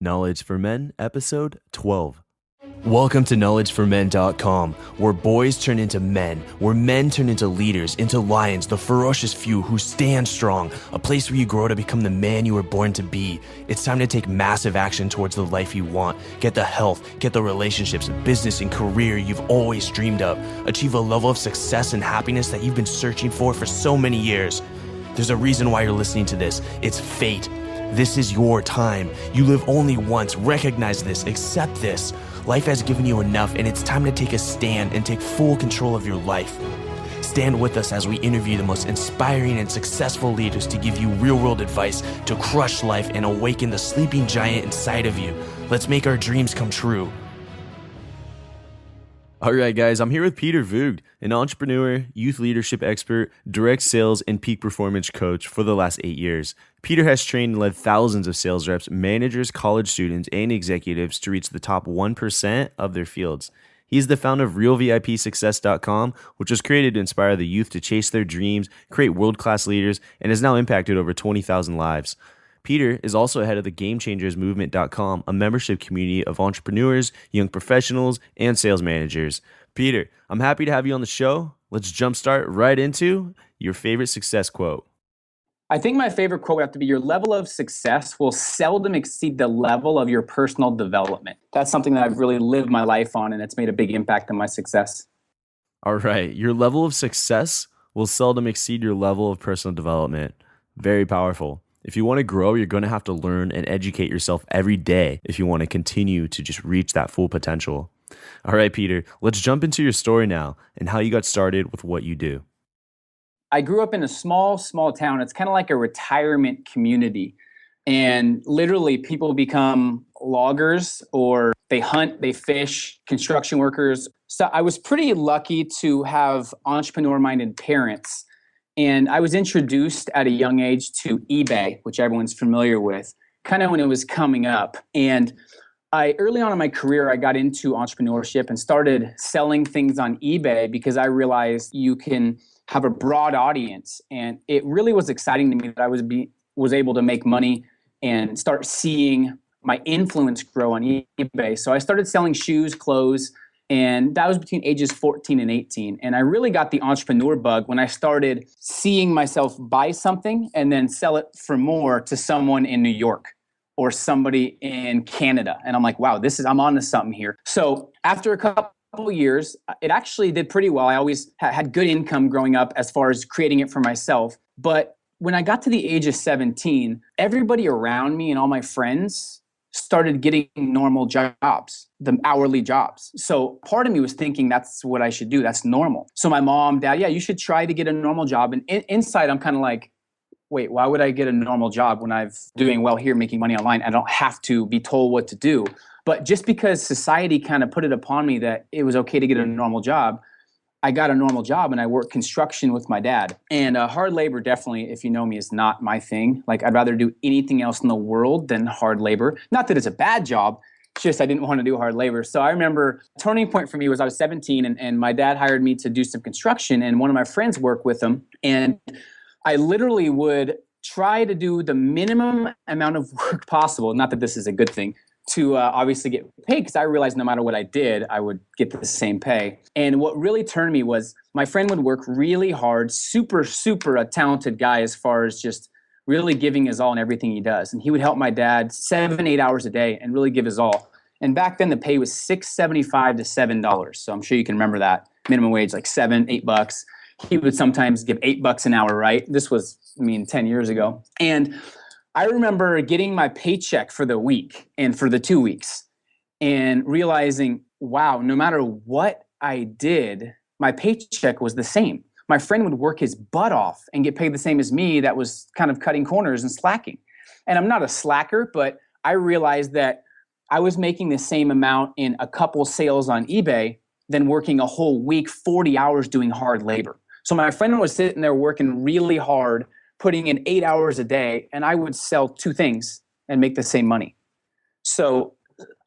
Knowledge for Men, episode 12. Welcome to knowledgeformen.com, where boys turn into men, where men turn into leaders, into lions, the ferocious few who stand strong, a place where you grow to become the man you were born to be. It's time to take massive action towards the life you want. Get the health, get the relationships, business, and career you've always dreamed of. Achieve a level of success and happiness that you've been searching for so many years. There's a reason why you're listening to this. It's fate. This is your time. You live only once. Recognize this. Accept this. Life has given you enough, and it's time to take a stand and take full control of your life. Stand with us as we interview the most inspiring and successful leaders to give you real-world advice to crush life and awaken the sleeping giant inside of you. Let's make our dreams come true. All right, guys, I'm here with Peter Voogd, an entrepreneur, youth leadership expert, direct sales, and peak performance coach for the last 8 years. Peter has trained and led thousands of sales reps, managers, college students, and executives to reach the top 1% of their fields. He's the founder of RealVIPSuccess.com, which was created to inspire the youth to chase their dreams, create world-class leaders, and has now impacted over 20,000 lives. Peter is also head of the GameChangersMovement.com, a membership community of entrepreneurs, young professionals, and sales managers. Peter, I'm happy to have you on the show. Let's jumpstart right into your favorite success quote. I think my favorite quote would have to be, your level of success will seldom exceed the level of your personal development. That's something that I've really lived my life on, and it's made a big impact on my success. All right. Your level of success will seldom exceed your level of personal development. Very powerful. If you want to grow, you're going to have to learn and educate yourself every day if you want to continue to just reach that full potential. All right, Peter, let's jump into your story now and how you got started with what you do. I grew up in a small town. It's kind of like a retirement community. And literally people become loggers, or they hunt, they fish, construction workers. So I was pretty lucky to have entrepreneur-minded parents. And I was introduced at a young age to eBay, which everyone's familiar with, kind of when it was coming up. And early on in my career, I got into entrepreneurship and started selling things on eBay because I realized you can have a broad audience. And it really was exciting to me that I was able to make money and start seeing my influence grow on eBay. So I started selling shoes, clothes, and that was between ages 14 and 18. And I really got the entrepreneur bug when I started seeing myself buy something and then sell it for more to someone in New York or somebody in Canada. And I'm like, wow, I'm on to something here. So after a couple years, it actually did pretty well. I always had good income growing up as far as creating it for myself. But when I got to the age of 17, everybody around me and all my friends started getting normal jobs, the hourly jobs. So part of me was thinking that's what I should do. That's normal. So my mom, dad, yeah, you should try to get a normal job. And inside, I'm kind of like, wait, why would I get a normal job when I'm doing well here, making money online? I don't have to be told what to do. But just because society kind of put it upon me that it was okay to get a normal job, I got a normal job and I worked construction with my dad. And hard labor, definitely, if you know me, is not my thing. Like, I'd rather do anything else in the world than hard labor. Not that it's a bad job, it's just I didn't want to do hard labor. So I remember a turning point for me was I was 17 and my dad hired me to do some construction, and one of my friends worked with him. And I literally would try to do the minimum amount of work possible. Not that this is a good thing, to obviously get paid, because I realized no matter what I did, I would get the same pay. And what really turned me was my friend would work really hard, super a talented guy as far as just really giving his all in everything he does. And he would help my dad 7-8 hours a day and really give his all. And back then the pay was $6.75 to $7. So I'm sure you can remember that. Minimum wage, like $7-8. He would sometimes give $8 an hour, right? This was, 10 years ago. And I remember getting my paycheck for the week and for the 2 weeks and realizing, wow, no matter what I did, my paycheck was the same. My friend would work his butt off and get paid the same as me that was kind of cutting corners and slacking. And I'm not a slacker, but I realized that I was making the same amount in a couple sales on eBay than working a whole week, 40 hours doing hard labor. So my friend was sitting there working really hard, putting in 8 hours a day, and I would sell 2 things and make the same money. So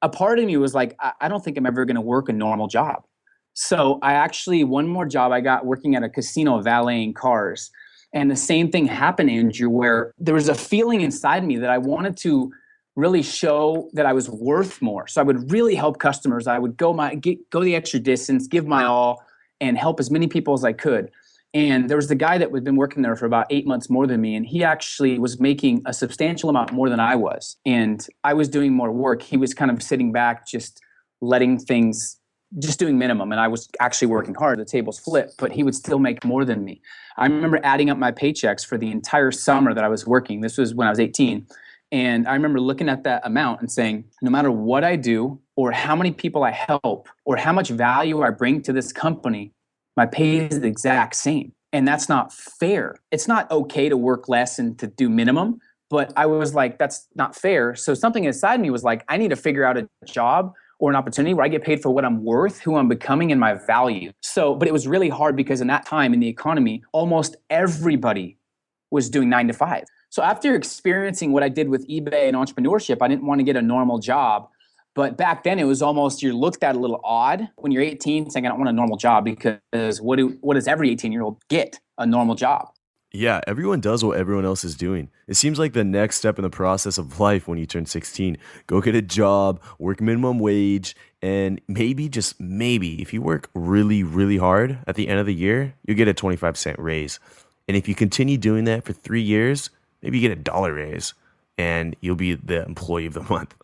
a part of me was like, I don't think I'm ever going to work a normal job. So one more job I got working at a casino valeting cars. And the same thing happened, Andrew, where there was a feeling inside me that I wanted to really show that I was worth more. So I would really help customers. I would go the extra distance, give my all, and help as many people as I could. And there was the guy that had been working there for about 8 months more than me, and he actually was making a substantial amount more than I was. And I was doing more work. He was kind of sitting back, just letting things, just doing minimum. And I was actually working hard. The tables flipped, but he would still make more than me. I remember adding up my paychecks for the entire summer that I was working. This was when I was 18. And I remember looking at that amount and saying, no matter what I do or how many people I help or how much value I bring to this company, my pay is the exact same. And that's not fair. It's not okay to work less and to do minimum, but I was like, that's not fair. So something inside me was like, I need to figure out a job or an opportunity where I get paid for what I'm worth, who I'm becoming, and my value. So, but it was really hard because in that time in the economy, almost everybody was doing 9 to 5. So after experiencing what I did with eBay and entrepreneurship, I didn't want to get a normal job. But back then it was almost, you're looked at a little odd when you're 18 saying, I don't want a normal job, because what does every 18-year-old get? A normal job. Yeah, everyone does what everyone else is doing. It seems like the next step in the process of life when you turn 16, go get a job, work minimum wage, and maybe, just maybe, if you work really, really hard at the end of the year, you get a 25-cent raise. And if you continue doing that for 3 years, maybe you get $1 raise and you'll be the employee of the month.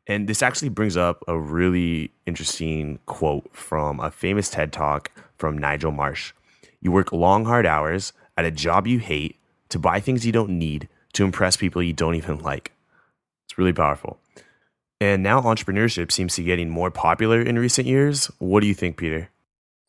And this actually brings up a really interesting quote from a famous TED Talk from Nigel Marsh. You work long, hard hours at a job you hate to buy things you don't need to impress people you don't even like. It's really powerful. And now entrepreneurship seems to be getting more popular in recent years. What do you think, Peter?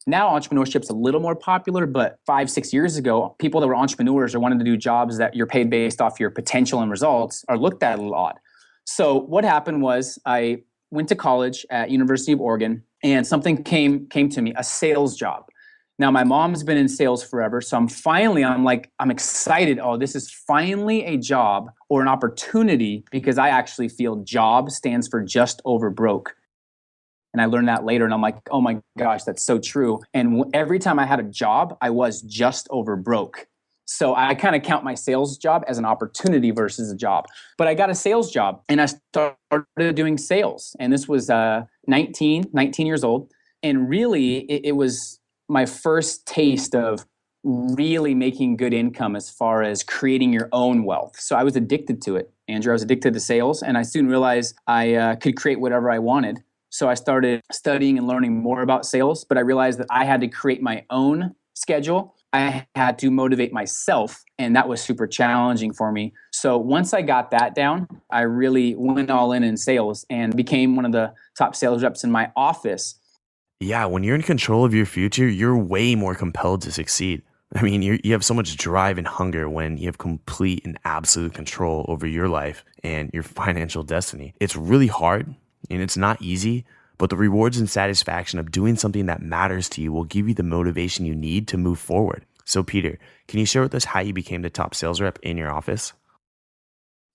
Now entrepreneurship's a little more popular, but 5-6 years ago, people that were entrepreneurs or wanted to do jobs that you're paid based off your potential and results are looked at a little odd. So what happened was I went to college at University of Oregon, and something came to me, a sales job. Now my mom's been in sales forever, so I'm excited. Oh, this is finally a job or an opportunity, because I actually feel job stands for just over broke. And I learned that later, and I'm like, oh my gosh, that's so true. And every time I had a job, I was just over broke. So I kind of count my sales job as an opportunity versus a job. But I got a sales job, and I started doing sales. And this was 19 years old. And really, it was my first taste of really making good income as far as creating your own wealth. So I was addicted to it, Andrew. I was addicted to sales, and I soon realized I could create whatever I wanted. So I started studying and learning more about sales, but I realized that I had to create my own schedule. I had to motivate myself, and that was super challenging for me. So once I got that down, I really went all in sales and became one of the top sales reps in my office. Yeah, when you're in control of your future, you're way more compelled to succeed. I mean, you have so much drive and hunger when you have complete and absolute control over your life and your financial destiny. It's really hard and it's not easy, but the rewards and satisfaction of doing something that matters to you will give you the motivation you need to move forward. So, Peter, can you share with us how you became the top sales rep in your office?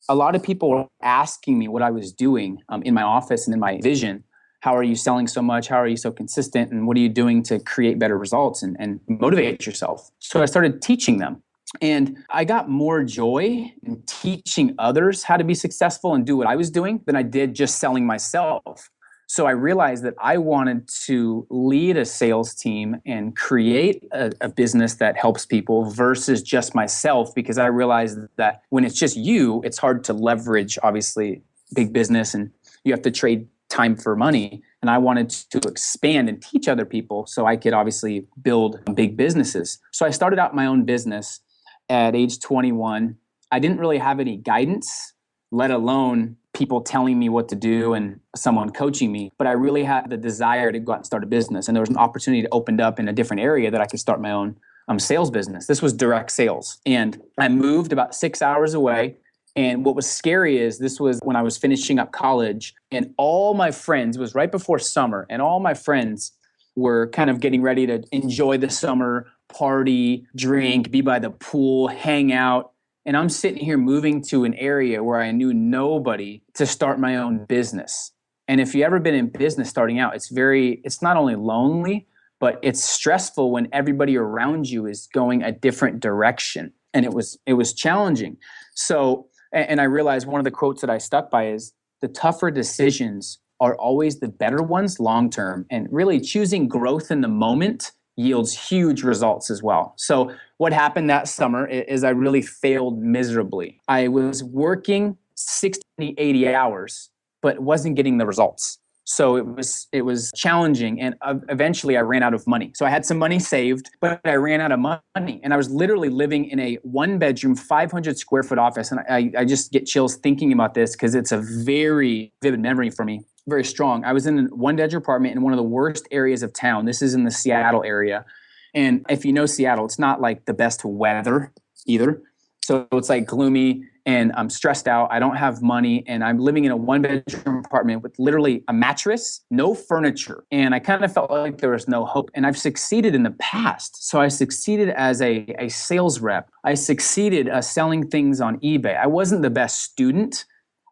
A lot of people were asking me what I was doing in my office and in my vision. How are you selling so much? How are you so consistent? And what are you doing to create better results and motivate yourself? So I started teaching them. And I got more joy in teaching others how to be successful and do what I was doing than I did just selling myself. So I realized that I wanted to lead a sales team and create a business that helps people versus just myself, because I realized that when it's just you, it's hard to leverage, obviously, big business, and you have to trade time for money. And I wanted to expand and teach other people so I could obviously build big businesses. So I started out my own business at age 21. I didn't really have any guidance, let alone people telling me what to do and someone coaching me. But I really had the desire to go out and start a business. And there was an opportunity that opened up in a different area that I could start my own sales business. This was direct sales. And I moved about 6 hours away. And what was scary is this was when I was finishing up college, and all my friends, it was right before summer, and all my friends were kind of getting ready to enjoy the summer, party, drink, be by the pool, hang out. And I'm sitting here moving to an area where I knew nobody to start my own business. And if you've ever been in business starting out, it's not only lonely, but it's stressful when everybody around you is going a different direction. And it was challenging. So And I realized one of the quotes that I stuck by is the tougher decisions are always the better ones long term. And really choosing growth in the moment yields huge results as well. So what happened that summer is I really failed miserably. I was working 60, 80 hours, but wasn't getting the results. So it was challenging, and eventually I ran out of money. So I had some money saved, but I ran out of money, and I was literally living in a 1-bedroom, 500 square foot office. And I just get chills thinking about this because it's a very vivid memory for me, very strong. I was in a 1-bedroom apartment in one of the worst areas of town. This is in the Seattle area, and if you know Seattle, it's not like the best weather either. So it's like gloomy, and I'm stressed out. I don't have money, and I'm living in a 1-bedroom apartment with literally a mattress, no furniture. And I kind of felt like there was no hope. And I've succeeded in the past. So I succeeded as a sales rep. I succeeded selling things on eBay. I wasn't the best student,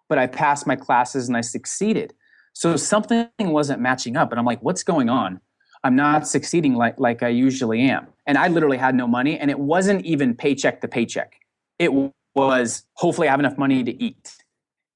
but I passed my classes and I succeeded. So something wasn't matching up. And I'm like, what's going on? I'm not succeeding like I usually am. And I literally had no money, and it wasn't even paycheck to paycheck. It was hopefully I have enough money to eat.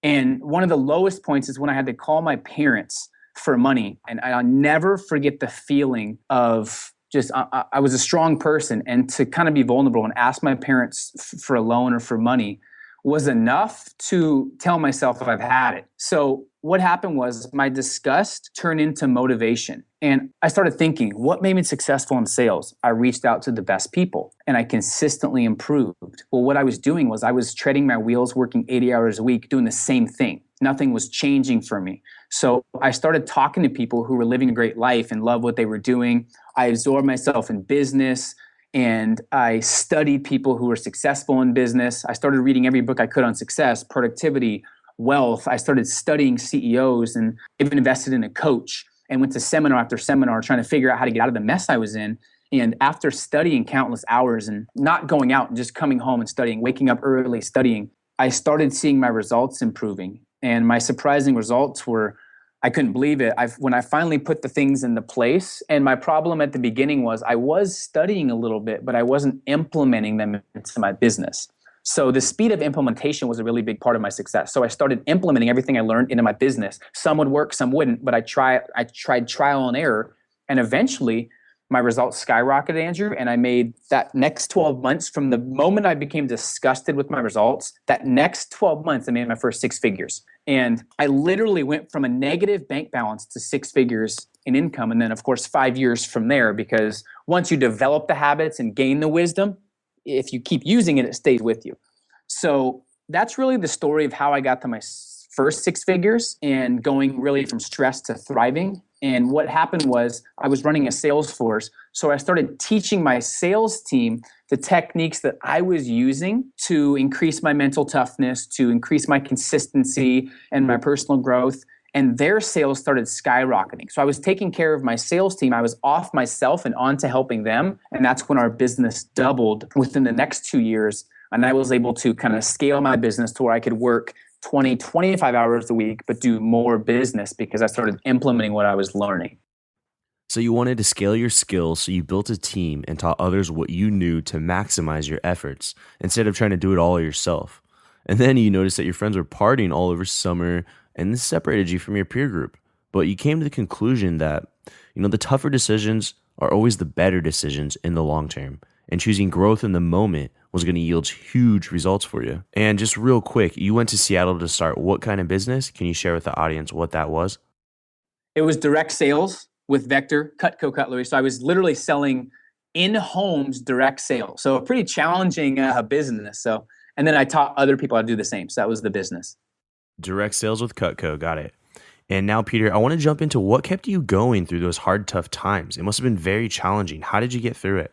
And one of the lowest points is when I had to call my parents for money. And I'll never forget the feeling of just, I was a strong person, and to kind of be vulnerable and ask my parents for a loan or for money was enough to tell myself I've had it. So what happened was my disgust turned into motivation. And I started thinking, what made me successful in sales? I reached out to the best people, and I consistently improved. Well, what I was doing was I was treading my wheels, working 80 hours a week, doing the same thing. Nothing was changing for me. So I started talking to people who were living a great life and loved what they were doing. I absorbed myself in business, and I studied people who were successful in business. I started reading every book I could on success, productivity, wealth. I started studying CEOs, and even invested in a coach, and went to seminar after seminar trying to figure out how to get out of the mess I was in. And after studying countless hours and not going out and just coming home and studying, waking up early studying, I started seeing my results improving. And my surprising results were, I couldn't believe it. When I finally put the things into place, and my problem at the beginning was I was studying a little bit, but I wasn't implementing them into my business. So the speed of implementation was a really big part of my success. So I started implementing everything I learned into my business. Some would work, some wouldn't, but I tried trial and error, and eventually my results skyrocketed, Andrew, and I made that next 12 months, from the moment I became disgusted with my results, that next 12 months, I made my first 6 figures. And I literally went from a negative bank balance to 6 figures in income. And then, of course, 5 years from there, because once you develop the habits and gain the wisdom, if you keep using it, it stays with you. So that's really the story of how I got to my first 6 figures and going really from stress to thriving. And what happened was I was running a sales force. So I started teaching my sales team the techniques that I was using to increase my mental toughness, to increase my consistency and my personal growth. And their sales started skyrocketing. So I was taking care of my sales team. I was off myself and on to helping them. And that's when our business doubled within the next 2 years. And I was able to kind of scale my business to where I could work 20, 25 hours a week, but do more business because I started implementing what I was learning. So you wanted to scale your skills, so you built a team and taught others what you knew to maximize your efforts instead of trying to do it all yourself. And then you noticed that your friends were partying all over summer, and this separated you from your peer group. But you came to the conclusion that, the tougher decisions are always the better decisions in the long term, and choosing growth in the moment was going to yield huge results for you. And just real quick, you went to Seattle to start what kind of business? Can you share with the audience what that was? It was direct sales with Vector, Cutco Cutlery. So I was literally selling in homes direct sales. So a pretty challenging business. And then I taught other people how to do the same. So that was the business. Direct sales with Cutco. Got it. And now, Peter, I want to jump into what kept you going through those hard, tough times. It must have been very challenging. How did you get through it?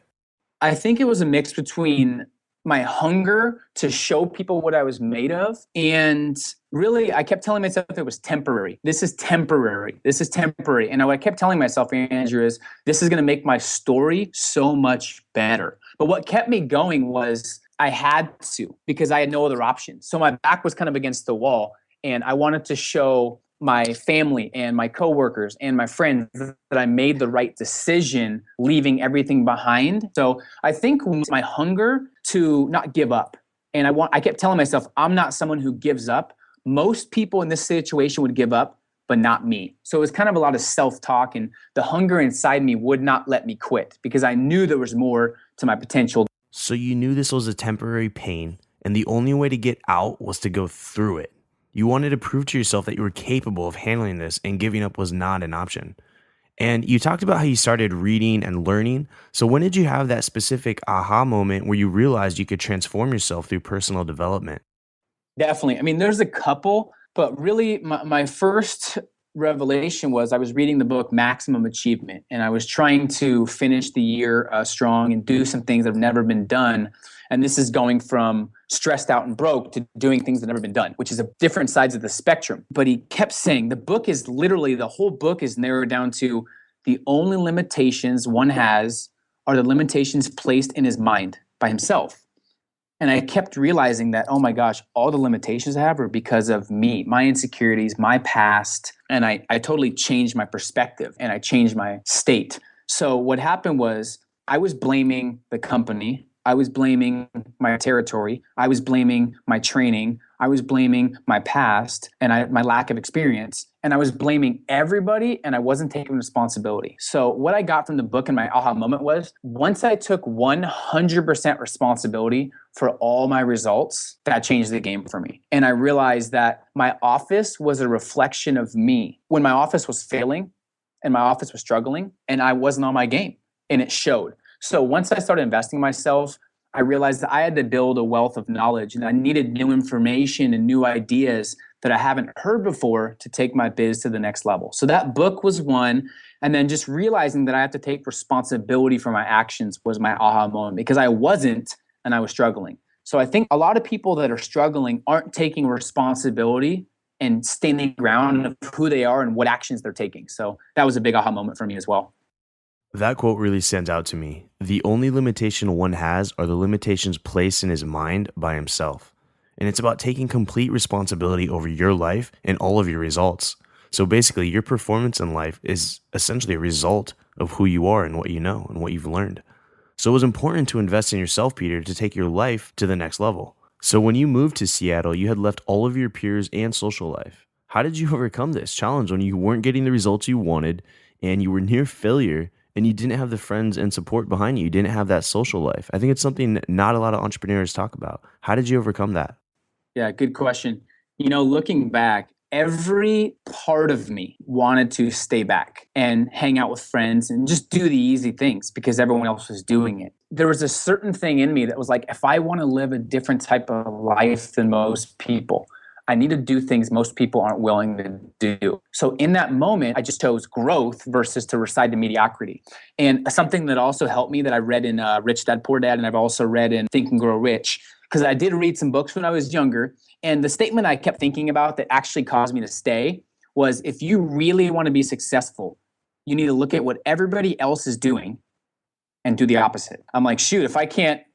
I think it was a mix between my hunger to show people what I was made of. And really, I kept telling myself it was temporary. This is temporary. This is temporary. And what I kept telling myself, Andrew, is this is going to make my story so much better. But what kept me going was I had to, because I had no other option. So my back was kind of against the wall, and I wanted to show my family and my coworkers and my friends that I made the right decision, leaving everything behind. So I think my hunger to not give up And I kept telling myself, I'm not someone who gives up. Most people in this situation would give up, but not me. So it was kind of a lot of self-talk, and the hunger inside me would not let me quit because I knew there was more to my potential. So you knew this was a temporary pain, and the only way to get out was to go through it. You wanted to prove to yourself that you were capable of handling this, and giving up was not an option. And you talked about how you started reading and learning. So when did you have that specific aha moment where you realized you could transform yourself through personal development? Definitely. I mean, there's a couple, but really my first revelation was I was reading the book Maximum Achievement, and I was trying to finish the year strong and do some things that have never been done. And this is going from stressed out and broke to doing things that have never been done, which is a different sides of the spectrum. But he kept saying the book is literally, the whole book is narrowed down to the only limitations one has are the limitations placed in his mind by himself. And I kept realizing that, oh my gosh, all the limitations I have are because of me, my insecurities, my past. And I totally changed my perspective and I changed my state. So what happened was I was blaming the company. I was blaming my territory. I was blaming my training. I was blaming my past and my lack of experience. And I was blaming everybody, and I wasn't taking responsibility. So what I got from the book and my aha moment was once I took 100% responsibility for all my results, that changed the game for me. And I realized that my office was a reflection of me. When my office was failing and my office was struggling and I wasn't on my game, and it showed. So once I started investing in myself, I realized that I had to build a wealth of knowledge, and I needed new information and new ideas that I haven't heard before to take my biz to the next level. So that book was one. And then just realizing that I have to take responsibility for my actions was my aha moment, because I wasn't, and I was struggling. So I think a lot of people that are struggling aren't taking responsibility and standing ground of who they are and what actions they're taking. So that was a big aha moment for me as well. That quote really stands out to me. The only limitation one has are the limitations placed in his mind by himself. And it's about taking complete responsibility over your life and all of your results. So basically, your performance in life is essentially a result of who you are and what you know and what you've learned. So it was important to invest in yourself, Peter, to take your life to the next level. So when you moved to Seattle, you had left all of your peers and social life. How did you overcome this challenge when you weren't getting the results you wanted and you were near failure and you didn't have the friends and support behind you? You didn't have that social life. I think it's something not a lot of entrepreneurs talk about. How did you overcome that? Yeah, good question. Looking back, every part of me wanted to stay back and hang out with friends and just do the easy things because everyone else was doing it. There was a certain thing in me that was like, if I want to live a different type of life than most people, I need to do things most people aren't willing to do. So in that moment, I just chose growth versus to reside to mediocrity. And something that also helped me that I read in Rich Dad Poor Dad, and I've also read in Think and Grow Rich, because I did read some books when I was younger. And the statement I kept thinking about that actually caused me to stay was, if you really want to be successful, you need to look at what everybody else is doing and do the opposite. I'm like, shoot,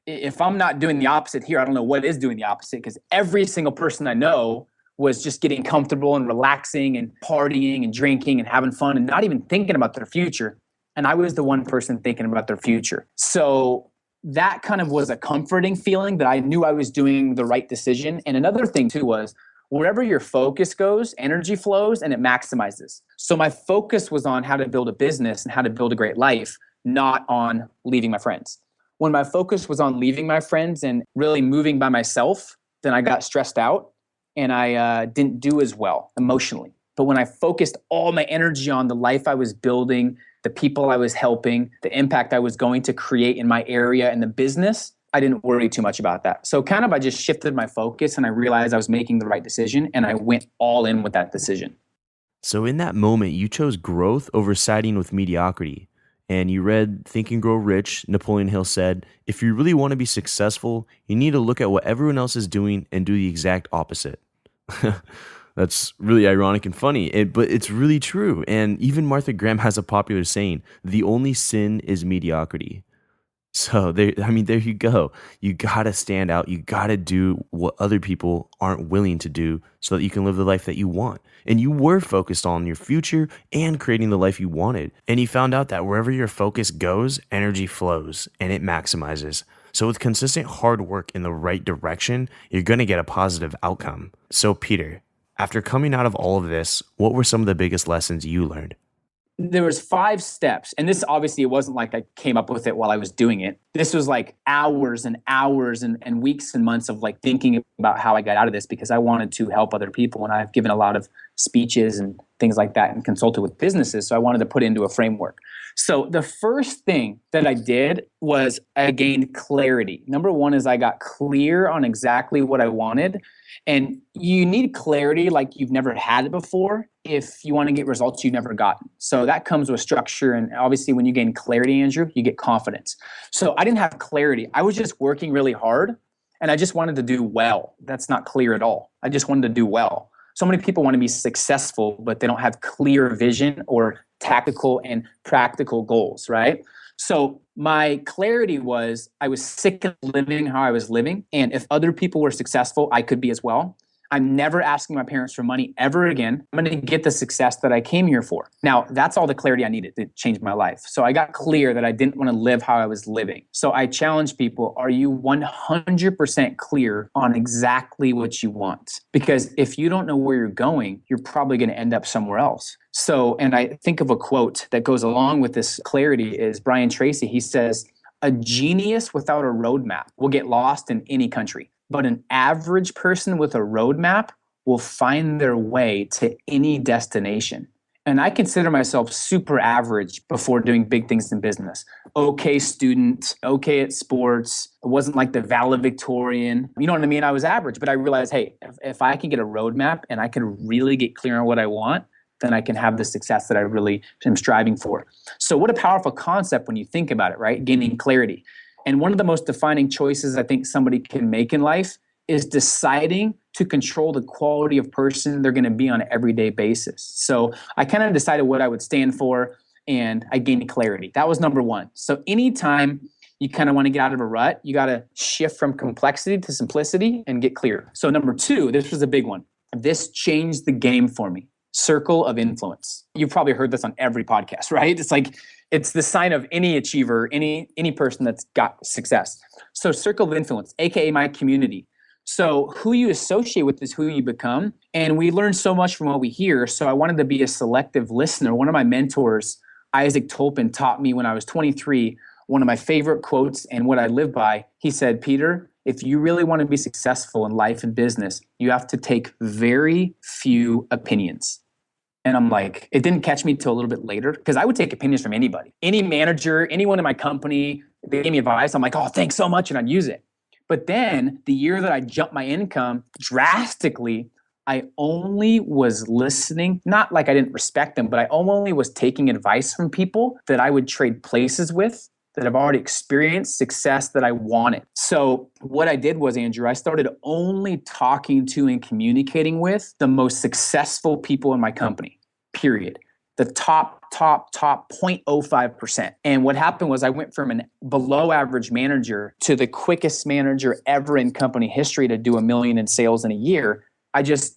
if I'm not doing the opposite here, I don't know what is doing the opposite, because every single person I know was just getting comfortable and relaxing and partying and drinking and having fun and not even thinking about their future. And I was the one person thinking about their future. So that kind of was a comforting feeling that I knew I was doing the right decision. And another thing too was, wherever your focus goes, energy flows and it maximizes. So my focus was on how to build a business and how to build a great life, not on leaving my friends. When my focus was on leaving my friends and really moving by myself, then I got stressed out and I didn't do as well emotionally. But when I focused all my energy on the life I was building, the people I was helping, the impact I was going to create in my area and the business, I didn't worry too much about that. So kind of I just shifted my focus and I realized I was making the right decision and I went all in with that decision. So in that moment, you chose growth over siding with mediocrity. And you read Think and Grow Rich. Napoleon Hill said, if you really want to be successful, you need to look at what everyone else is doing and do the exact opposite. That's really ironic and funny, but it's really true. And even Martha Graham has a popular saying, the only sin is mediocrity. So there you go. You got to stand out. You got to do what other people aren't willing to do so that you can live the life that you want. And you were focused on your future and creating the life you wanted. And you found out that wherever your focus goes, energy flows and it maximizes. So with consistent hard work in the right direction, you're going to get a positive outcome. So Peter, after coming out of all of this, what were some of the biggest lessons you learned? There was 5 steps, and this obviously, it wasn't like I came up with it while I was doing it. This was like hours and hours and weeks and months of like thinking about how I got out of this, because I wanted to help other people, and I've given a lot of speeches and things like that and consulted with businesses, so I wanted to put it into a framework. So the first thing that I did was I gained clarity. Number one is I got clear on exactly what I wanted. And you need clarity like you've never had it before if you want to get results you've never gotten. So that comes with structure. And obviously, when you gain clarity, Andrew, you get confidence. So I didn't have clarity. I was just working really hard and I just wanted to do well. That's not clear at all. I just wanted to do well. So many people want to be successful, but they don't have clear vision or tactical and practical goals, right? So my clarity was I was sick of living how I was living. And if other people were successful, I could be as well. I'm never asking my parents for money ever again. I'm going to get the success that I came here for. Now, that's all the clarity I needed to change my life. So I got clear that I didn't want to live how I was living. So I challenge people, are you 100% clear on exactly what you want? Because if you don't know where you're going, you're probably going to end up somewhere else. So, and I think of a quote that goes along with this clarity is Brian Tracy. He says, a genius without a roadmap will get lost in any country. But an average person with a roadmap will find their way to any destination. And I consider myself super average before doing big things in business. Okay student, okay at sports. It wasn't like the valedictorian. You know what I mean? I was average, but I realized, hey, if I can get a roadmap and I can really get clear on what I want, then I can have the success that I really am striving for. So what a powerful concept when you think about it, right? Gaining clarity. And one of the most defining choices I think somebody can make in life is deciding to control the quality of person they're going to be on an everyday basis. So I kind of decided what I would stand for, and I gained clarity. That was number one. So anytime you kind of want to get out of a rut, you got to shift from complexity to simplicity and get clear. So number two, this was a big one. This changed the game for me. Circle of influence. You've probably heard this on every podcast, right? It's like, it's the sign of any achiever, any person that's got success. So circle of influence, AKA my community. So who you associate with is who you become. And we learn so much from what we hear. So I wanted to be a selective listener. One of my mentors, Isaac Tolpin, taught me when I was 23, one of my favorite quotes and what I live by. He said, Peter, if you really want to be successful in life and business, you have to take very few opinions. And I'm like, it didn't catch me till a little bit later because I would take opinions from anybody. Any manager, anyone in my company, they gave me advice. I'm like, oh, thanks so much. And I'd use it. But then the year that I jumped my income drastically, I only was listening, not like I didn't respect them, but I only was taking advice from people that I would trade places with, that have already experienced success that I wanted. So what I did was, Andrew, I started only talking to and communicating with the most successful people in my company, period. The top 0.05%. And what happened was I went from an below average manager to the quickest manager ever in company history to do $1 million in sales in a year. I just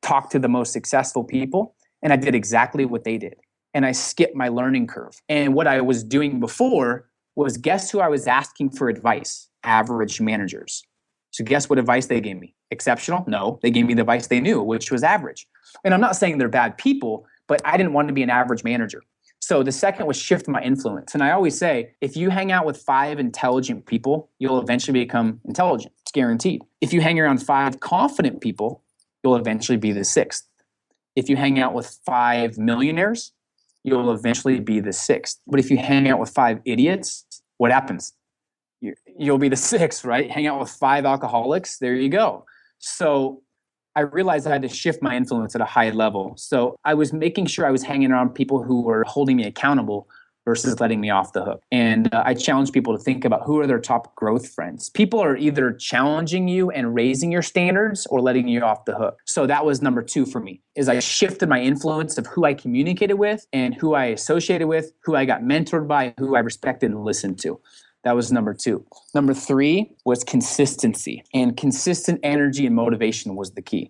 talked to the most successful people and I did exactly what they did. And I skipped my learning curve. And what I was doing before was, guess who I was asking for advice? Average managers. So guess what advice they gave me? Exceptional? No, they gave me the advice they knew, which was average. And I'm not saying they're bad people, but I didn't want to be an average manager. So the second was shift my influence. And I always say, if you hang out with 5 intelligent people, you'll eventually become intelligent. It's guaranteed. If you hang around 5 confident people, you'll eventually be the 6th. If you hang out with 5 millionaires, you'll eventually be the 6th. But if you hang out with 5 idiots, what happens? You'll be the 6th, right? Hang out with 5 alcoholics, there you go. So I realized I had to shift my influence at a high level. So I was making sure I was hanging around people who were holding me accountable versus letting me off the hook. And I challenge people to think about who are their top growth friends. People are either challenging you and raising your standards or letting you off the hook. So that was number 2 for me, is I shifted my influence of who I communicated with and who I associated with, who I got mentored by, who I respected and listened to. That was number 2. Number 3 was consistency. And consistent energy and motivation was the key.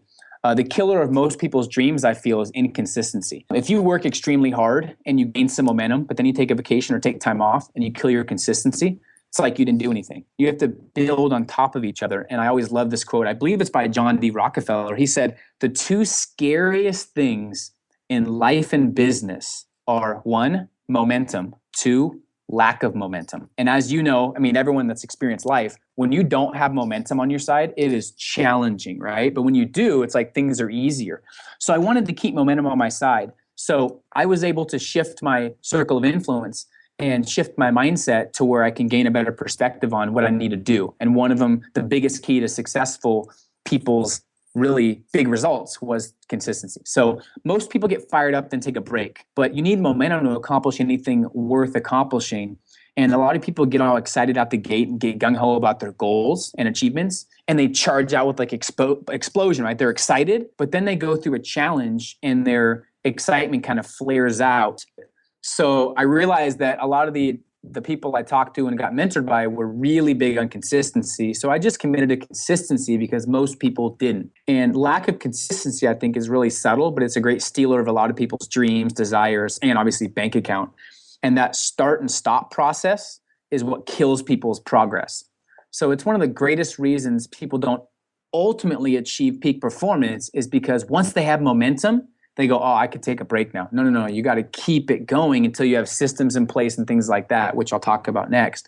The killer of most people's dreams, I feel, is inconsistency. If you work extremely hard and you gain some momentum, but then you take a vacation or take time off and you kill your consistency, it's like you didn't do anything. You have to build on top of each other. And I always love this quote. I believe it's by John D. Rockefeller. He said, the two scariest things in life and business are one, momentum, two, lack of momentum. And as you know, I mean, everyone that's experienced life, when you don't have momentum on your side, it is challenging, right? But when you do, it's like things are easier. So I wanted to keep momentum on my side. So I was able to shift my circle of influence and shift my mindset to where I can gain a better perspective on what I need to do. And one of them, the biggest key to successful people's really big results was consistency. So most people get fired up then take a break, but you need momentum to accomplish anything worth accomplishing. And a lot of people get all excited out the gate and get gung-ho about their goals and achievements, and they charge out with like explosion, right? They're excited, but then they go through a challenge and their excitement kind of flares out. So I realized that a lot of the people I talked to and got mentored by were really big on consistency. So I just committed to consistency because most people didn't. And lack of consistency, I think, is really subtle, but it's a great stealer of a lot of people's dreams, desires, and obviously bank account. And that start and stop process is what kills people's progress. So it's one of the greatest reasons people don't ultimately achieve peak performance is because once they have momentum, they go, oh, I could take a break now. No. You got to keep it going until you have systems in place and things like that, which I'll talk about next.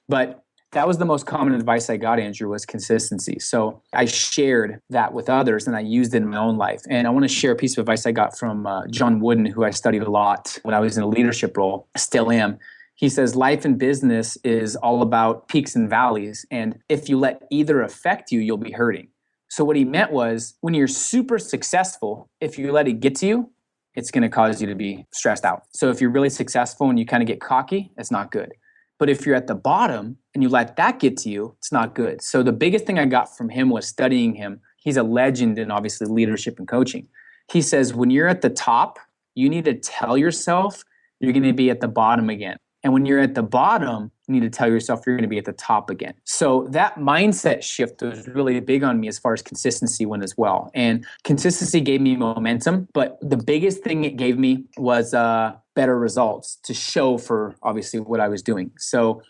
But that was the most common advice I got, Andrew, was consistency. So I shared that with others and I used it in my own life. And I want to share a piece of advice I got from John Wooden, who I studied a lot when I was in a leadership role, still am. He says, life and business is all about peaks and valleys. And if you let either affect you, you'll be hurting. So what he meant was when you're super successful, if you let it get to you, it's going to cause you to be stressed out. So if you're really successful and you kind of get cocky, it's not good. But if you're at the bottom and you let that get to you, it's not good. So the biggest thing I got from him was studying him. He's a legend in obviously leadership and coaching. He says, when you're at the top, you need to tell yourself you're going to be at the bottom again. And when you're at the bottom, you need to tell yourself you're going to be at the top again. So that mindset shift was really big on me as far as consistency went as well. And consistency gave me momentum, but the biggest thing it gave me was better results to show for obviously what I was doing. So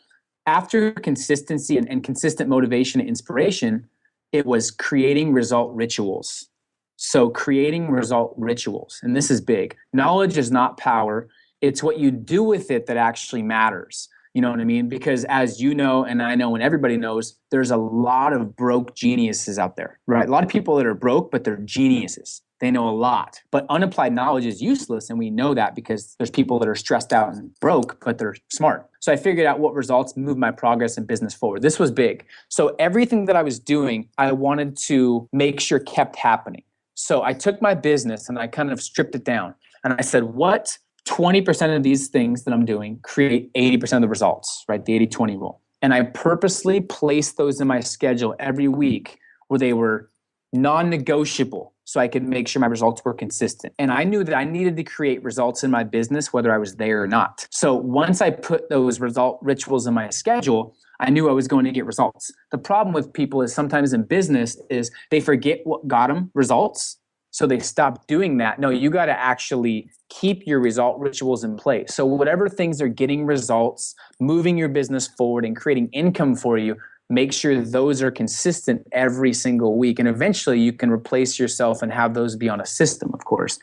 after consistency and consistent motivation and inspiration, it was creating result rituals. So creating result rituals, and this is big. Knowledge is not power. It's what you do with it that actually matters. You know what I mean? Because as you know, and I know, and everybody knows, there's a lot of broke geniuses out there, right? A lot of people that are broke, but they're geniuses. They know a lot, but unapplied knowledge is useless. And we know that because there's people that are stressed out and broke, but they're smart. So I figured out what results move my progress and business forward. This was big. So everything that I was doing, I wanted to make sure kept happening. So I took my business and I kind of stripped it down. And I said, what 20% of these things that I'm doing create 80% of the results, right? The 80-20 rule. And I purposely placed those in my schedule every week where they were non-negotiable so I could make sure my results were consistent. And I knew that I needed to create results in my business whether I was there or not. So once I put those result rituals in my schedule, I knew I was going to get results. The problem with people is sometimes in business is they forget what got them results. So they stop doing that. No, you got to actually keep your result rituals in place. So whatever things are getting results, moving your business forward and creating income for you, make sure those are consistent every single week. And eventually you can replace yourself and have those be on a system, of course.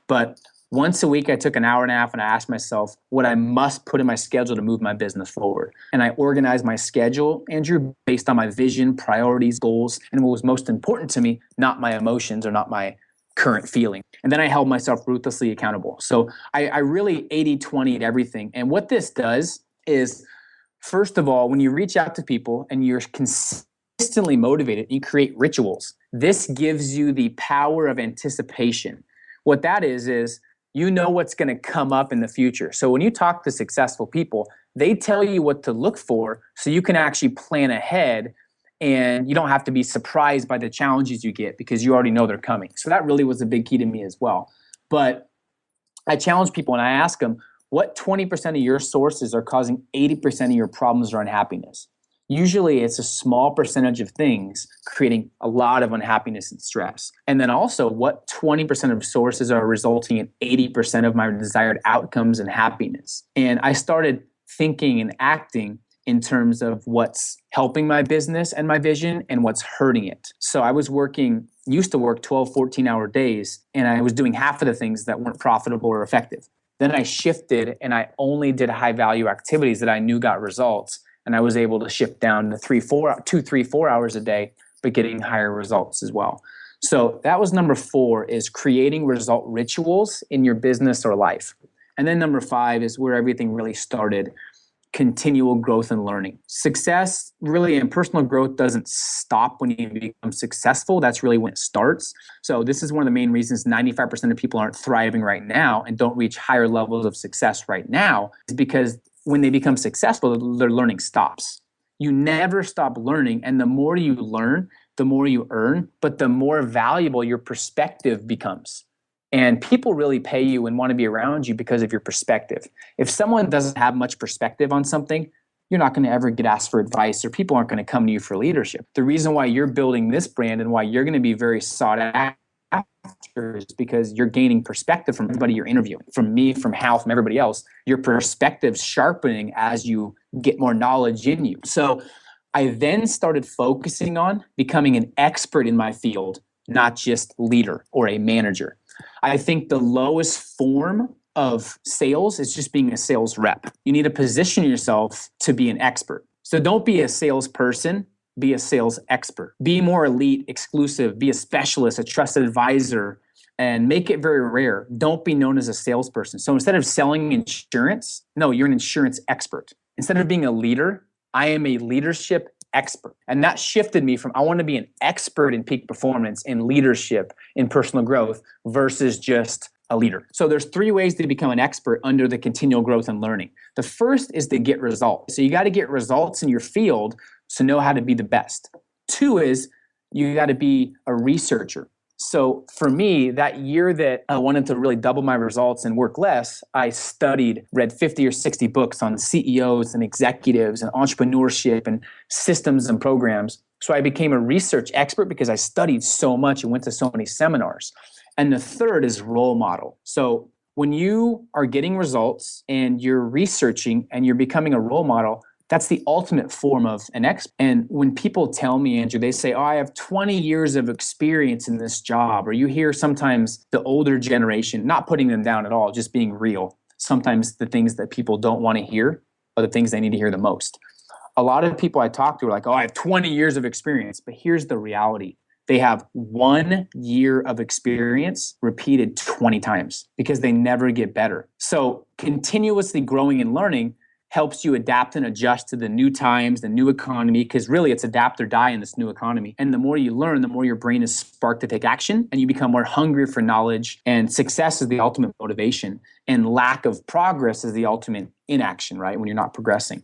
But once a week, I took an hour and a half and I asked myself what I must put in my schedule to move my business forward. And I organized my schedule, Andrew, based on my vision, priorities, goals, and what was most important to me, not my emotions or not my current feeling. And then I held myself ruthlessly accountable. So I really 80-20'd everything. And what this does is, first of all, when you reach out to people and you're consistently motivated, you create rituals. This gives you the power of anticipation. What that is you know what's going to come up in the future. So when you talk to successful people, they tell you what to look for so you can actually plan ahead and you don't have to be surprised by the challenges you get because you already know they're coming. So that really was a big key to me as well. But I challenge people and I ask them, what 20% of your sources are causing 80% of your problems or unhappiness? Usually it's a small percentage of things creating a lot of unhappiness and stress. And then also what 20% of sources are resulting in 80% of my desired outcomes and happiness. And I started thinking and acting in terms of what's helping my business and my vision and what's hurting it. So I used to work 12, 14-hour days, and I was doing half of the things that weren't profitable or effective. Then I shifted and I only did high value activities that I knew got results. And I was able to shift down to 2, 3, 4 hours a day, but getting higher results as well. So that was number 4, is creating result rituals in your business or life. And then number 5 is where everything really started: continual growth and learning. Success really in personal growth doesn't stop when you become successful. That's really when it starts. So this is one of the main reasons 95% of people aren't thriving right now and don't reach higher levels of success right now, is because when they become successful, their learning stops. You never stop learning, and the more you learn, the more you earn, but the more valuable your perspective becomes. And people really pay you and want to be around you because of your perspective. If someone doesn't have much perspective on something, you're not going to ever get asked for advice, or people aren't going to come to you for leadership. The reason why you're building this brand and why you're going to be very sought after is because you're gaining perspective from everybody you're interviewing, from me, from Hal, from everybody else. Your perspective's sharpening as you get more knowledge in you. So I then started focusing on becoming an expert in my field, not just leader or a manager. I think the lowest form of sales is just being a sales rep. You need to position yourself to be an expert. So don't be a salesperson, be a sales expert. Be more elite, exclusive, be a specialist, a trusted advisor, and make it very rare. Don't be known as a salesperson. So instead of selling insurance, no, you're an insurance expert. Instead of being a leader, I am a leadership expert. And that shifted me from, I want to be an expert in peak performance, in leadership, in personal growth, versus just a leader. So there's 3 ways to become an expert under the continual growth and learning. The first is to get results. So you got to get results in your field to know how to be the best. 2 is you got to be a researcher. So for me, that year that I wanted to really double my results and work less, I read 50 or 60 books on CEOs and executives and entrepreneurship and systems and programs. So I became a research expert because I studied so much and went to so many seminars. And the third is role model. So when you are getting results and you're researching and you're becoming a role model, that's the ultimate form of an expert. And when people tell me, Andrew, they say, oh, I have 20 years of experience in this job. Or you hear sometimes the older generation, not putting them down at all, just being real. Sometimes the things that people don't want to hear are the things they need to hear the most. A lot of people I talk to are like, oh, I have 20 years of experience. But here's the reality. They have 1 year of experience repeated 20 times because they never get better. So continuously growing and learning helps you adapt and adjust to the new times, the new economy, because really it's adapt or die in this new economy. And the more you learn, the more your brain is sparked to take action, and you become more hungry for knowledge. And success is the ultimate motivation, and lack of progress is the ultimate inaction, right? When you're not progressing.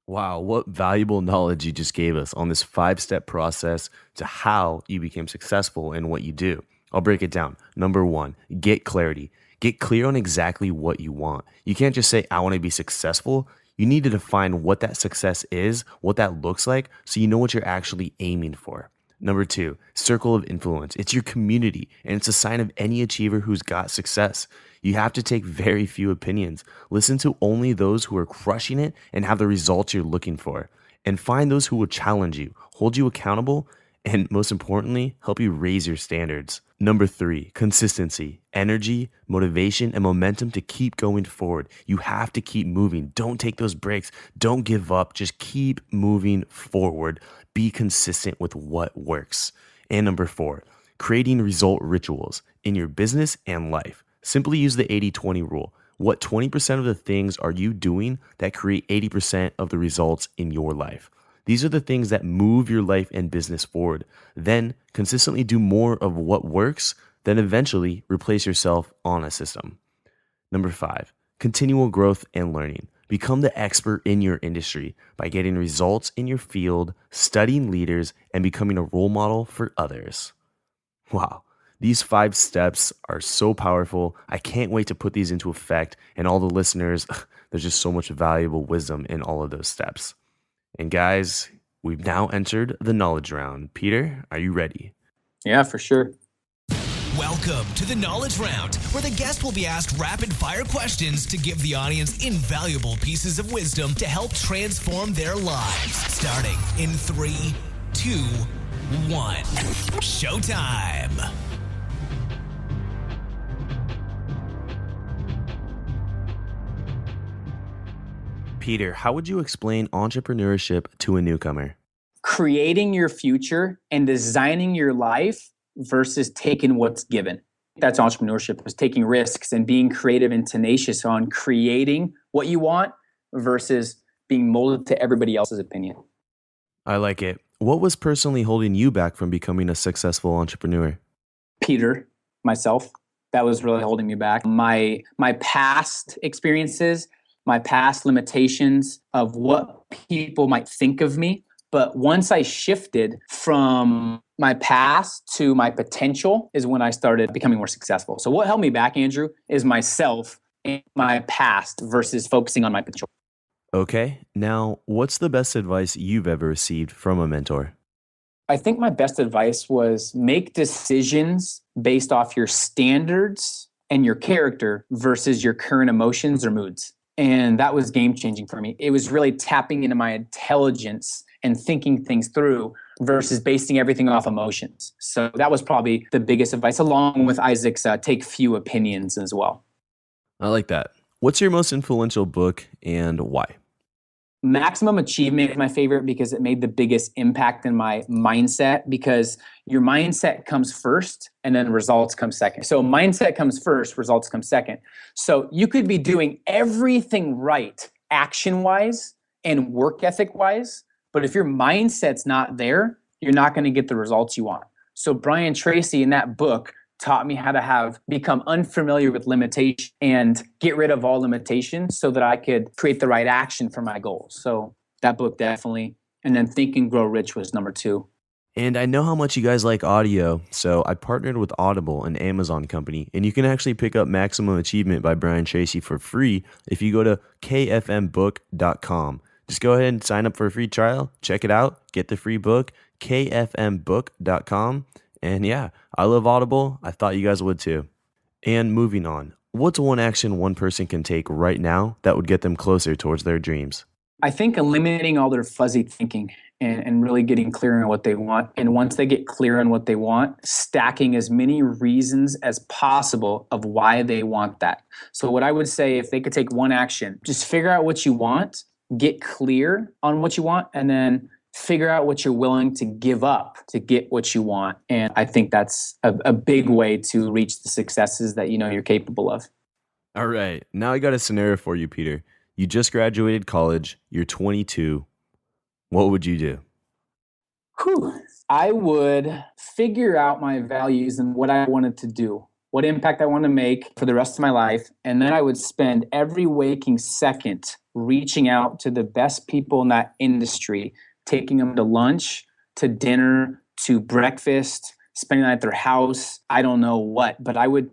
Wow, what valuable knowledge you just gave us on this 5-step process to how you became successful in what you do. I'll break it down. Number 1, get clarity. Get clear on exactly what you want. You can't just say, I want to be successful. You need to define what that success is, what that looks like, so you know what you're actually aiming for. Number 2, circle of influence. It's your community, and it's a sign of any achiever who's got success. You have to take very few opinions. Listen to only those who are crushing it and have the results you're looking for. And find those who will challenge you, hold you accountable, and most importantly, help you raise your standards. Number 3, consistency, energy, motivation, and momentum to keep going forward. You have to keep moving. Don't take those breaks. Don't give up. Just keep moving forward. Be consistent with what works. And number 4, creating result rituals in your business and life. Simply use the 80-20 rule. What 20% of the things are you doing that create 80% of the results in your life? These are the things that move your life and business forward. Then consistently do more of what works, then eventually replace yourself on a system. Number 5, continual growth and learning. Become the expert in your industry by getting results in your field, studying leaders, and becoming a role model for others. Wow, these 5 steps are so powerful. I can't wait to put these into effect. And all the listeners, there's just so much valuable wisdom in all of those steps. And guys, we've now entered the knowledge round. Peter, are you ready? Yeah, for sure. Welcome to the Knowledge Round, where the guest will be asked rapid-fire questions to give the audience invaluable pieces of wisdom to help transform their lives. Starting in 3, 2, 1. Showtime! Peter, how would you explain entrepreneurship to a newcomer? Creating your future and designing your life versus taking what's given. That's entrepreneurship, is taking risks and being creative and tenacious on creating what you want versus being molded to everybody else's opinion. I like it. What was personally holding you back from becoming a successful entrepreneur? Peter, myself, that was really holding me back. My past experiences, my past limitations of what people might think of me. But once I shifted from my past to my potential is when I started becoming more successful. So what held me back, Andrew, is myself and my past versus focusing on my potential. Okay, now what's the best advice you've ever received from a mentor? I think my best advice was make decisions based off your standards and your character versus your current emotions or moods. And that was game changing for me. It was really tapping into my intelligence and thinking things through versus basing everything off emotions. So that was probably the biggest advice, along with Isaac's take few opinions as well. I like that. What's your most influential book and why? Maximum Achievement is my favorite because it made the biggest impact in my mindset, because your mindset comes first and then results come second. So mindset comes first, results come second. So you could be doing everything right action-wise and work ethic-wise, but if your mindset's not there, you're not going to get the results you want. So Brian Tracy in that book taught me how to become unfamiliar with limitation and get rid of all limitations so that I could create the right action for my goals. So that book definitely. And then Think and Grow Rich was number 2. And I know how much you guys like audio, so I partnered with Audible, an Amazon company, and you can actually pick up Maximum Achievement by Brian Tracy for free if you go to kfmbook.com. Just go ahead and sign up for a free trial, check it out, get the free book, kfmbook.com. And yeah, I love Audible. I thought you guys would too. And moving on, what's one action one person can take right now that would get them closer towards their dreams? I think eliminating all their fuzzy thinking and really getting clear on what they want. And once they get clear on what they want, stacking as many reasons as possible of why they want that. So what I would say, if they could take one action, just figure out what you want, get clear on what you want, and then figure out what you're willing to give up to get what you want. And I think that's a big way to reach the successes that you know you're capable of. All right, now I got a scenario for you, Peter. You just graduated college, you're 22. What would you do? I would figure out my values and what I wanted to do, what impact I want to make for the rest of my life. And then I would spend every waking second reaching out to the best people in that industry, taking them to lunch, to dinner, to breakfast, spending the night at their house. I don't know what, but I would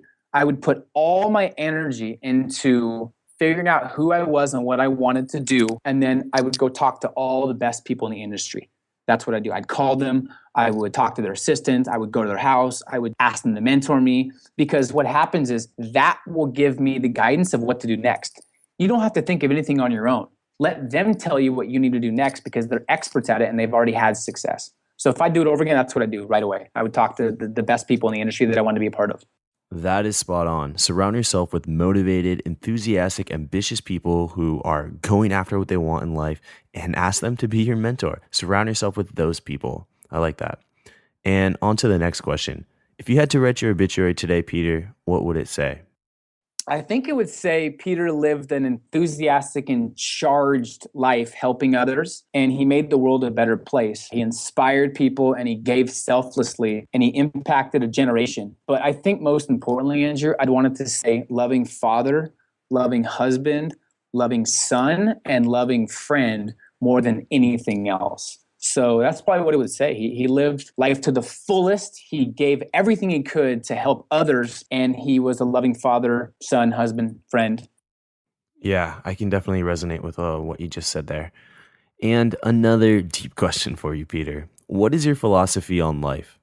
put all my energy into figuring out who I was and what I wanted to do. And then I would go talk to all the best people in the industry. That's what I do. I'd call them. I would talk to their assistants. I would go to their house. I would ask them to mentor me, because what happens is that will give me the guidance of what to do next. You don't have to think of anything on your own. Let them tell you what you need to do next, because they're experts at it and they've already had success. So if I do it over again, that's what I do right away. I would talk to the best people in the industry that I want to be a part of. That is spot on. Surround yourself with motivated, enthusiastic, ambitious people who are going after what they want in life, and ask them to be your mentor. Surround yourself with those people. I like that. And on to the next question. If you had to write your obituary today, Peter, what would it say? I think it would say Peter lived an enthusiastic and charged life helping others, and he made the world a better place. He inspired people and he gave selflessly and he impacted a generation. But I think most importantly, Andrew, I'd want it to say loving father, loving husband, loving son, and loving friend more than anything else. So that's probably what it would say. He lived life to the fullest. He gave everything he could to help others. And he was a loving father, son, husband, friend. Yeah, I can definitely resonate with what you just said there. And another deep question for you, Peter. What is your philosophy on life?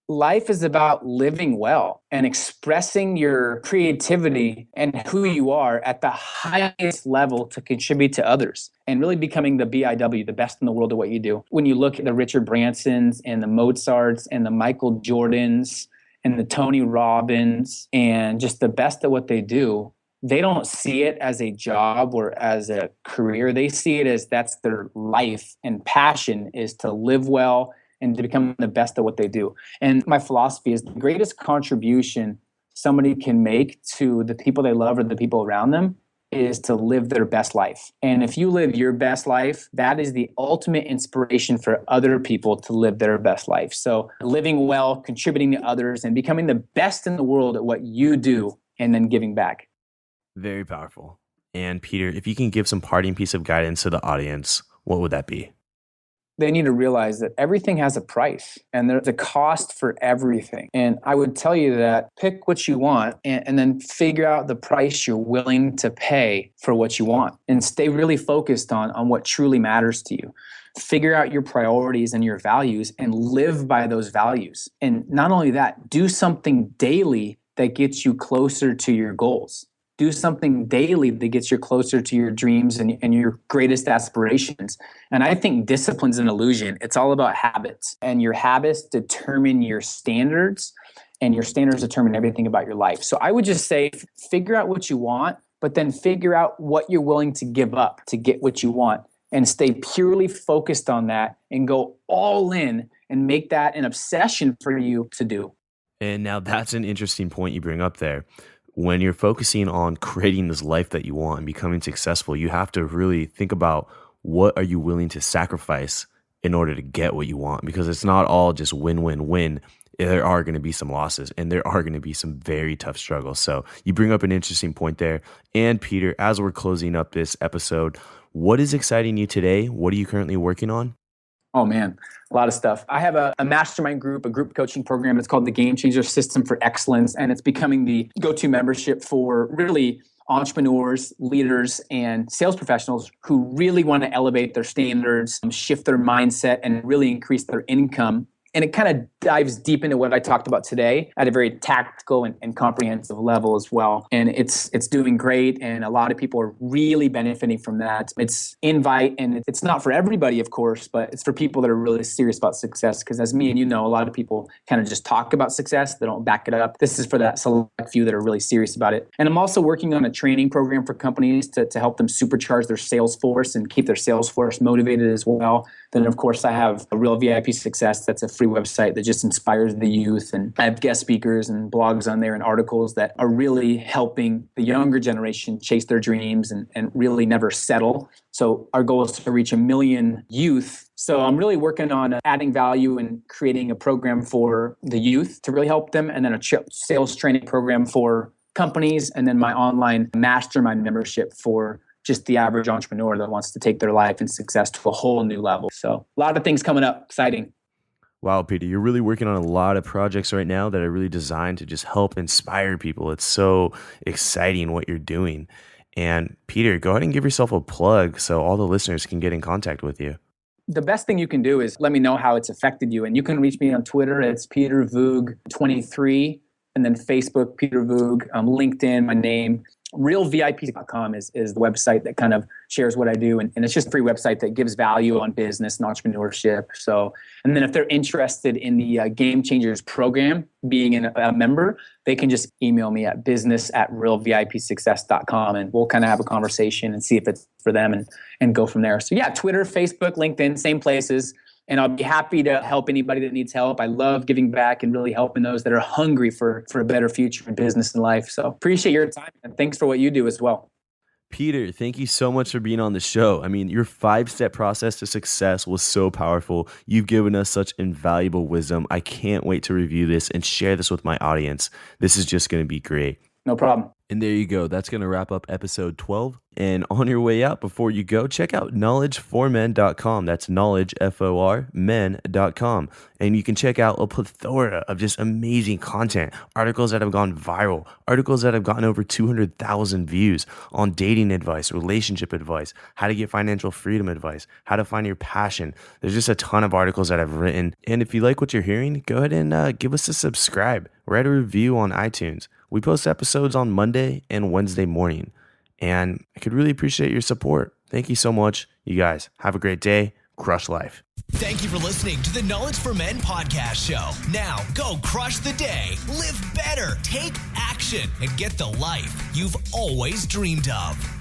life is about living well and expressing your creativity and who you are at the highest level to contribute to others and really becoming the BIW, the best in the world at what you do. When you look at the Richard Bransons and the Mozarts and the Michael Jordans and the Tony Robbins and just the best at what they do, they don't see it as a job or as a career. They see it as that's their life, and passion is to live well and to become the best at what they do. And my philosophy is the greatest contribution somebody can make to the people they love or the people around them is to live their best life. And if you live your best life, that is the ultimate inspiration for other people to live their best life. So living well, contributing to others, and becoming the best in the world at what you do, and then giving back. Very powerful. And Peter, if you can give some parting piece of guidance to the audience, what would that be? They need to realize that everything has a price and there's a cost for everything. And I would tell you that pick what you want and then figure out the price you're willing to pay for what you want, and stay really focused on what truly matters to you. Figure out your priorities and your values and live by those values. And not only that, do something daily that gets you closer to your goals. Do something daily that gets you closer to your dreams and your greatest aspirations. And I think discipline's an illusion. It's all about habits, and your habits determine your standards, and your standards determine everything about your life. So I would just say, figure out what you want, but then figure out what you're willing to give up to get what you want, and stay purely focused on that and go all in and make that an obsession for you to do. And now that's an interesting point you bring up there. When you're focusing on creating this life that you want and becoming successful, you have to really think about what are you willing to sacrifice in order to get what you want, because it's not all just win, win, win. There are going to be some losses and there are going to be some very tough struggles. So you bring up an interesting point there. And Peter, as we're closing up this episode, what is exciting you today? What are you currently working on? Oh man, a lot of stuff. I have a mastermind group, a group coaching program. It's called the Game Changer System for Excellence. And it's becoming the go-to membership for really entrepreneurs, leaders, and sales professionals who really want to elevate their standards, shift their mindset, and really increase their income. And it kind of dives deep into what I talked about today at a very tactical and comprehensive level as well. And it's doing great. And a lot of people are really benefiting from that. It's invite, and it's not for everybody, of course, but it's for people that are really serious about success. Because as me and you know, a lot of people kind of just talk about success. They don't back it up. This is for that select few that are really serious about it. And I'm also working on a training program for companies to help them supercharge their sales force and keep their sales force motivated as well. Then, of course, I have a Real VIP Success. That's a free website that just inspires the youth. And I have guest speakers and blogs on there and articles that are really helping the younger generation chase their dreams and really never settle. So our goal is to reach 1 million youth. So I'm really working on adding value and creating a program for the youth to really help them, and then a sales training program for companies, and then my online mastermind membership for just the average entrepreneur that wants to take their life and success to a whole new level. So a lot of things coming up, exciting. Wow, Peter, you're really working on a lot of projects right now that are really designed to just help inspire people. It's so exciting what you're doing. And Peter, go ahead and give yourself a plug so all the listeners can get in contact with you. The best thing you can do is let me know how it's affected you. And you can reach me on Twitter. It's Peter Voogd 23, and then Facebook, Peter Voogd, LinkedIn, my name. RealVIP.com is the website that kind of shares what I do. And it's just a free website that gives value on business and entrepreneurship. So, and then if they're interested in the Game Changers program, being a member, they can just email me at business@realvipsuccess.com, and we'll kind of have a conversation and see if it's for them and go from there. So yeah, Twitter, Facebook, LinkedIn, same places. And I'll be happy to help anybody that needs help. I love giving back and really helping those that are hungry for a better future in business and life. So appreciate your time, and thanks for what you do as well. Peter, thank you so much for being on the show. I mean, your 5-step process to success was so powerful. You've given us such invaluable wisdom. I can't wait to review this and share this with my audience. This is just going to be great. No problem. And there you go. That's going to wrap up episode 12. And on your way out, before you go, check out knowledgeformen.com. That's knowledge, F-O-R, men.com. And you can check out a plethora of just amazing content, articles that have gone viral, articles that have gotten over 200,000 views on dating advice, relationship advice, how to get financial freedom advice, how to find your passion. There's just a ton of articles that I've written. And if you like what you're hearing, go ahead and give us a subscribe. Write a review on iTunes. We post episodes on Monday and Wednesday morning. And I could really appreciate your support. Thank you so much. You guys have a great day. Crush life. Thank you for listening to the Knowledge for Men podcast show. Now go crush the day, live better, take action, and get the life you've always dreamed of.